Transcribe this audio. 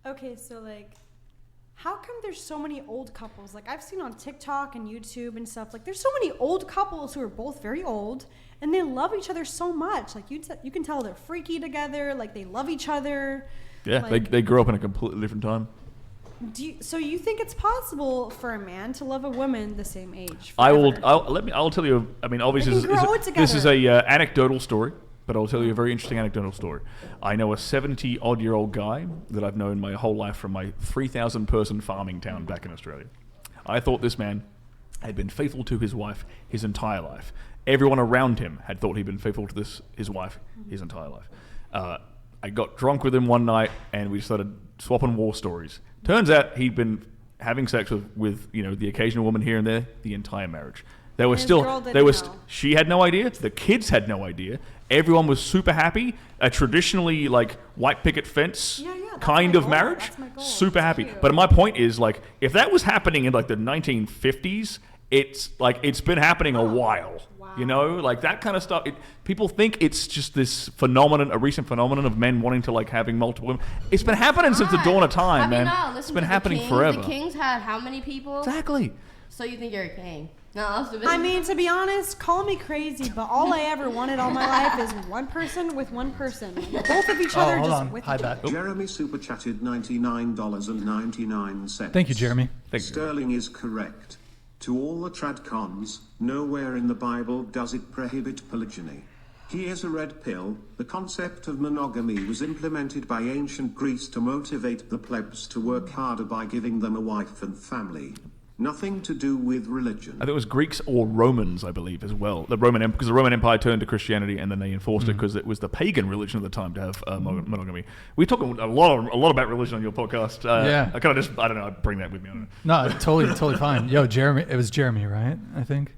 Okay, so like, how come there's so many old couples? Like I've seen on TikTok and YouTube and stuff. Like there's so many old couples who are both very old and they love each other so much. Like you can tell they're freaky together. Like they love each other. Yeah, like, they grew up in a completely different time. So you think it's possible for a man to love a woman the same age? I'll tell you. I mean, obviously, this is a anecdotal story, but I'll tell you a very interesting anecdotal story. I know a 70-odd-year-old guy that I've known my whole life from my 3,000-person farming town back in Australia. I thought this man had been faithful to his wife his entire life. Everyone around him had thought he'd been faithful to his wife his entire life. I got drunk with him one night, and we started swapping war stories. Turns out he'd been having sex with the occasional woman here and there the entire marriage. She had no idea. The kids had no idea. Everyone was super happy. A traditionally like white picket fence kind of marriage. Super happy. Cute. But my point is like if that was happening in like the 1950s, it's been happening a while. Wow. Like that kind of stuff. People think it's just this phenomenon, a recent phenomenon of men wanting to like having multiple women. It's been happening since the dawn of time, man. It's been happening forever. The kings had how many people? Exactly. So you think you're a king? No, I mean, to be honest, call me crazy, but all I ever wanted all my life is one person with one person. Both of each other, just with Hi, Beth. Jeremy super chatted $99.99. Thank you, Jeremy. Sterling is correct. To all the tradcons, nowhere in the Bible does it prohibit polygyny. Here's a red pill. The concept of monogamy was implemented by ancient Greece to motivate the plebs to work harder by giving them a wife and family. Nothing to do with religion. I think it was Greeks or Romans, I believe, as well. Because the Roman Empire turned to Christianity and then they enforced it because it was the pagan religion at the time to have monogamy. We talk a lot about religion on your podcast. I kind of I don't know, I bring that with me. I don't know. No, totally fine. Yo, Jeremy, it was Jeremy, right? I think.